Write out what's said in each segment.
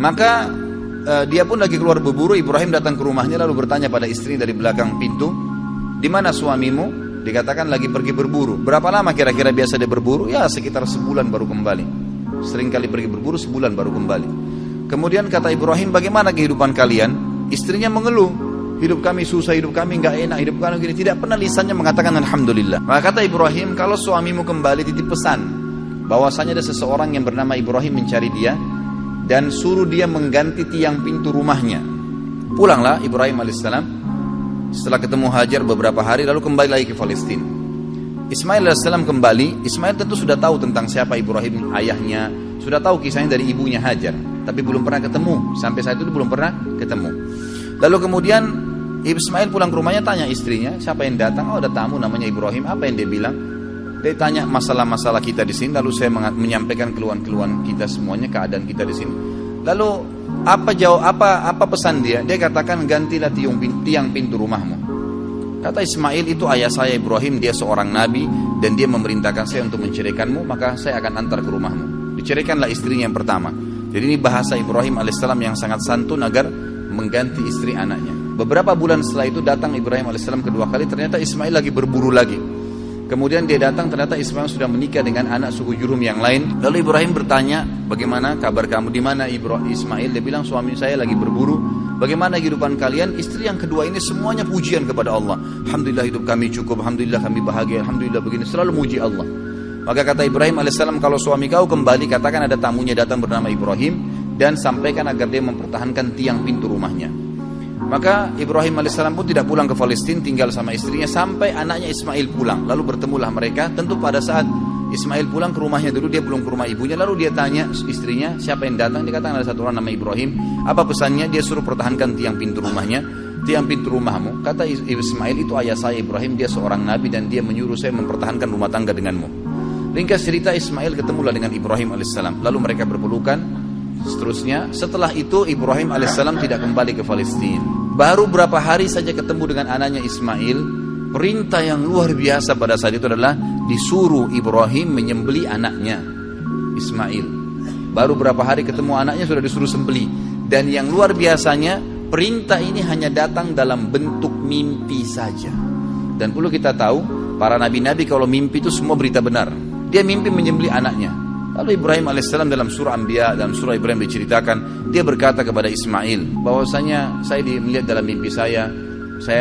Maka dia pun lagi keluar berburu. Ibrahim datang ke rumahnya lalu bertanya pada istri dari belakang pintu, di mana suamimu? Dikatakan lagi pergi berburu. Berapa lama kira-kira biasa dia berburu? Ya sekitar sebulan baru kembali. Sering kali pergi berburu, sebulan baru kembali. Kemudian kata Ibrahim, bagaimana kehidupan kalian? Istrinya mengeluh, hidup kami susah, hidup kami gak enak, hidup kami gini. Tidak pernah lisannya mengatakan alhamdulillah. Maka kata Ibrahim, kalau suamimu kembali titip pesan bahwasanya ada seseorang yang bernama Ibrahim mencari dia dan suruh dia mengganti tiang pintu rumahnya. Pulanglah Ibrahim alaihissalam. Setelah ketemu Hajar beberapa hari lalu kembali lagi ke Palestina. Ismail AS kembali. Ismail tentu sudah tahu tentang siapa Ibrahim ayahnya, sudah tahu kisahnya dari ibunya Hajar, tapi belum pernah ketemu. Sampai saat itu belum pernah ketemu. Lalu kemudian Ismail pulang ke rumahnya, tanya istrinya, siapa yang datang? Oh ada tamu namanya Ibrahim. Apa yang dia bilang? Dia tanya masalah-masalah kita di sini. Lalu saya menyampaikan keluhan-keluhan kita semuanya, keadaan kita di sini. Lalu apa pesan dia? Dia katakan, gantilah tiang pintu rumahmu. Kata Ismail, itu ayah saya Ibrahim, dia seorang nabi dan dia memerintahkan saya untuk menceraikanmu, maka saya akan antar ke rumahmu. Diceraikanlah istrinya yang pertama. Jadi ini bahasa Ibrahim alaihissalam yang sangat santun agar mengganti istri anaknya. Beberapa bulan setelah itu datang Ibrahim alaihissalam kedua kali, ternyata Ismail lagi berburu lagi. Kemudian dia datang, ternyata Ismail sudah menikah dengan anak suku Jurhum yang lain. Lalu Ibrahim bertanya, bagaimana kabar kamu? Di mana Ismail? Dia bilang, suami saya lagi berburu. Bagaimana kehidupan kalian? Istri yang kedua ini semuanya pujian kepada Allah. Alhamdulillah hidup kami cukup, alhamdulillah kami bahagia, alhamdulillah begini. Selalu muji Allah. Maka kata Ibrahim alaihissalam, kalau suami kau kembali, katakan ada tamunya datang bernama Ibrahim dan sampaikan agar dia mempertahankan tiang pintu rumahnya. Maka Ibrahim alaihissalam pun tidak pulang ke Palestina, tinggal sama istrinya sampai anaknya Ismail pulang. Lalu bertemulah mereka. Tentu pada saat Ismail pulang ke rumahnya dulu, dia belum ke rumah ibunya. Lalu dia tanya istrinya, siapa yang datang? Dia katakan ada satu orang nama Ibrahim. Apa pesannya? Dia suruh pertahankan tiang pintu rumahnya. Tiang pintu rumahmu. Kata Ismail, itu ayah saya Ibrahim, dia seorang nabi dan dia menyuruh saya mempertahankan rumah tangga denganmu. Ringkas cerita, Ismail ketemulah dengan Ibrahim alaihissalam. Lalu mereka berpelukan. Seterusnya, setelah itu Ibrahim alaihissalam tidak kembali ke Palestina. Baru berapa hari saja ketemu dengan anaknya Ismail. Perintah yang luar biasa pada saat itu adalah disuruh Ibrahim menyembelih anaknya Ismail. Baru berapa hari ketemu anaknya sudah disuruh sembelih. Dan yang luar biasanya, perintah ini hanya datang dalam bentuk mimpi saja. Dan perlu kita tahu, para nabi-nabi kalau mimpi itu semua berita benar. Dia mimpi menyembelih anaknya. Lalu Ibrahim alaihissalam dalam surah Anbiya, dalam surah Ibrahim diceritakan, dia berkata kepada Ismail, bahwasanya saya melihat dalam mimpi saya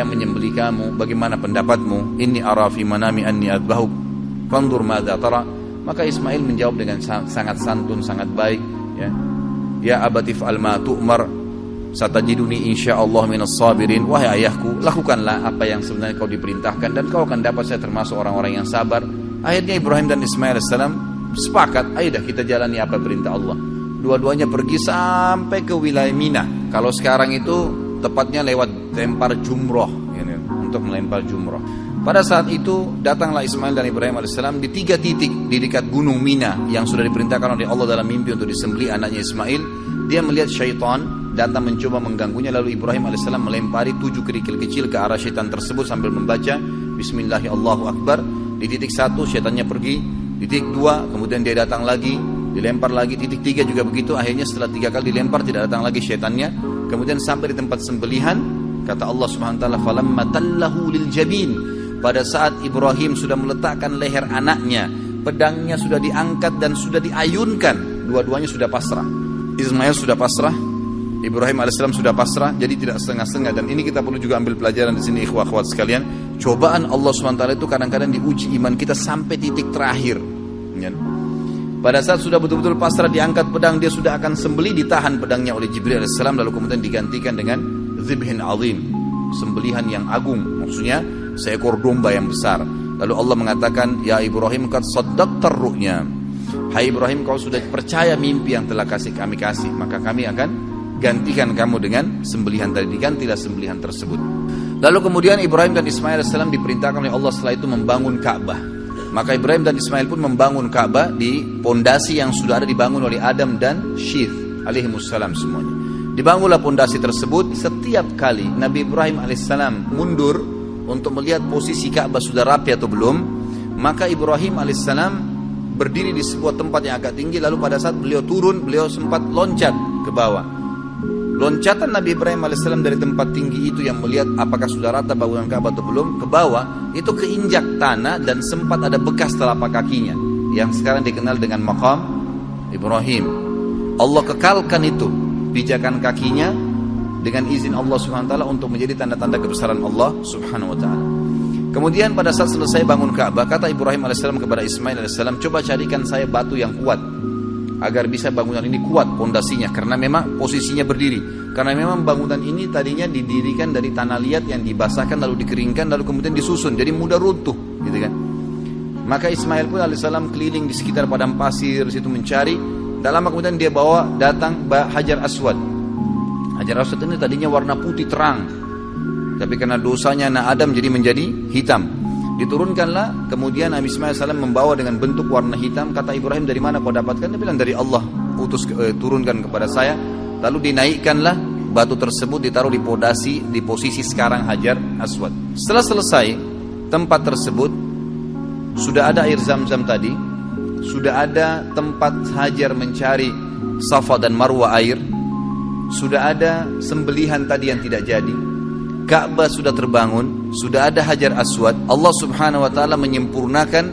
menyembelih kamu, bagaimana pendapatmu? Inni ara fi manami anni adbahuk, fanzur madza tara. Maka Ismail menjawab dengan sangat santun, sangat baik, ya. Ya abati fa'al ma tu'mar, satajiduni insyaallah minas sabirin. Wahai ayahku, lakukanlah apa yang sebenarnya kau diperintahkan dan kau akan dapat saya termasuk orang-orang yang sabar. Akhirnya Ibrahim dan Ismail alaihissalam sepakat, ayo dah kita jalani apa perintah Allah. Dua-duanya pergi sampai ke wilayah Mina. Kalau sekarang itu tepatnya lewat lempar jumroh, ini, untuk melempar jumroh. Pada saat itu datanglah Ismail dan Ibrahim alaihissalam di 3 titik di dekat gunung Mina yang sudah diperintahkan oleh Allah dalam mimpi untuk disembelih anaknya Ismail. Dia melihat syaitan datang mencoba mengganggunya, lalu Ibrahim alaihissalam melempari 7 kerikil kecil ke arah syaitan tersebut sambil membaca Bismillahirrahmanirrahim. Di titik 1 syaitannya pergi. Di titik 2 kemudian dia datang lagi, dilempar lagi. Titik 3 juga begitu. Akhirnya setelah 3 kali dilempar tidak datang lagi syaitannya. Kemudian sampai di tempat sembelihan, kata Allah Subhanahu wa taala, falamma tallahu lil jabin. Pada saat Ibrahim sudah meletakkan leher anaknya, pedangnya sudah diangkat dan sudah diayunkan, dua-duanya sudah pasrah. Ismail sudah pasrah, Ibrahim alaihissalam sudah pasrah, jadi tidak setengah-setengah. Dan ini kita perlu juga ambil pelajaran di sini, ikhwah-akhwat sekalian. Cobaan Allah SWT itu kadang-kadang diuji iman kita sampai titik terakhir. Pada saat sudah betul-betul pasrah, diangkat pedang, dia sudah akan sembelih, ditahan pedangnya oleh Jibril alaihissalam, lalu kemudian digantikan dengan dzibhin azim, sembelihan yang agung, maksudnya seekor domba yang besar. Lalu Allah mengatakan, ya Ibrahim qad saddaqtar ru'ya. Hai Ibrahim, kau sudah percaya mimpi yang telah kami kasih, maka kami akan gantikan kamu dengan sembelihan tadi. Digantilah sembelihan tersebut. Lalu kemudian Ibrahim dan Ismail AS diperintahkan oleh Allah setelah itu membangun Ka'bah. Maka Ibrahim dan Ismail pun membangun Ka'bah di pondasi yang sudah ada dibangun oleh Adam dan Syith alaihimussalam semuanya. Dibangunlah pondasi tersebut. Setiap kali Nabi Ibrahim alaihissalam mundur untuk melihat posisi Ka'bah sudah rapi atau belum, maka Ibrahim alaihissalam berdiri di sebuah tempat yang agak tinggi. Lalu pada saat beliau turun, beliau sempat loncat ke bawah. Loncatan Nabi Ibrahim alaihissalam dari tempat tinggi itu yang melihat apakah sudah rata bangunan Ka'bah atau belum, ke bawah itu keinjak tanah dan sempat ada bekas telapak kakinya yang sekarang dikenal dengan maqam Ibrahim. Allah kekalkan itu pijakan kakinya dengan izin Allah Subhanahu wa taala untuk menjadi tanda-tanda kebesaran Allah Subhanahu wa taala. Kemudian pada saat selesai bangun Ka'bah, kata Ibrahim alaihissalam kepada Ismail alaihissalam, coba carikan saya batu yang kuat agar bisa bangunan ini kuat pondasinya, karena memang posisinya berdiri. Karena memang bangunan ini tadinya didirikan dari tanah liat yang dibasahkan lalu dikeringkan lalu kemudian disusun, jadi mudah runtuh, gitu kan. Maka Ismail pun alaihissalam keliling di sekitar padang pasir situ mencari. Tak lama kemudian dia bawa datang Hajar Aswad. Hajar Aswad ini tadinya warna putih terang, tapi karena dosanya anak Adam jadi menjadi hitam. Diturunkanlah, kemudian Nabi Ismail AS membawa dengan bentuk warna hitam. Kata Ibrahim, dari mana kau dapatkan? Dia bilang, dari Allah utus turunkan kepada saya. Lalu dinaikkanlah batu tersebut, ditaruh di posisi sekarang Hajar Aswad. Setelah selesai tempat tersebut, sudah ada air Zam-Zam tadi, sudah ada tempat Hajar mencari Safa dan Marwa air, sudah ada sembelihan tadi yang tidak jadi, Ka'bah sudah terbangun, sudah ada Hajar Aswad. Allah Subhanahu wa taala menyempurnakan,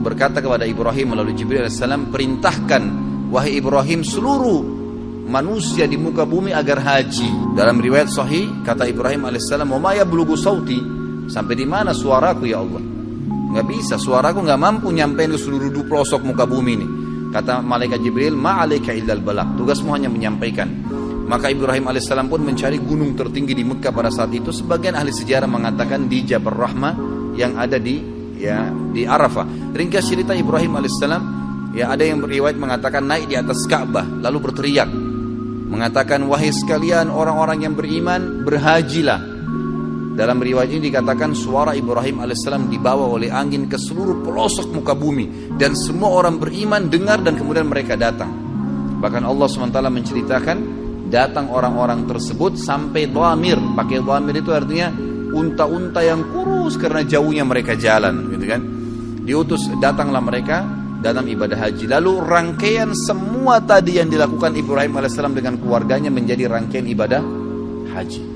berkata kepada Ibrahim melalui Jibril alaihissalam, perintahkan wahai Ibrahim seluruh manusia di muka bumi agar haji. Dalam riwayat sahih kata Ibrahim alaihissalam, "Wa ma yablughu sauti?" Sampai di mana suaraku ya Allah? Enggak bisa, suaraku enggak mampu nyampein ke seluruh pelosok muka bumi ini. Kata malaikat Jibril, "Ma 'alaika illal balagh." Tugasmu hanya menyampaikan. Maka Ibrahim alaihissalam pun mencari gunung tertinggi di Mekah pada saat itu. Sebagian ahli sejarah mengatakan di Jabal Rahmah yang ada di Arafah. Ringkas cerita Ibrahim alaihissalam, ada yang beriwayat mengatakan naik di atas Ka'bah lalu berteriak mengatakan, "Wahai sekalian orang-orang yang beriman, berhajilah." Dalam riwayat ini dikatakan suara Ibrahim alaihissalam dibawa oleh angin ke seluruh pelosok muka bumi dan semua orang beriman dengar dan kemudian mereka datang. Bahkan Allah SWT menceritakan datang orang-orang tersebut sampai dhamir. Pakai dhamir itu artinya unta-unta yang kurus karena jauhnya mereka jalan, gitu kan. Diutus, datanglah mereka dalam ibadah haji. Lalu rangkaian semua tadi yang dilakukan Ibrahim alaihissalam dengan keluarganya menjadi rangkaian ibadah haji.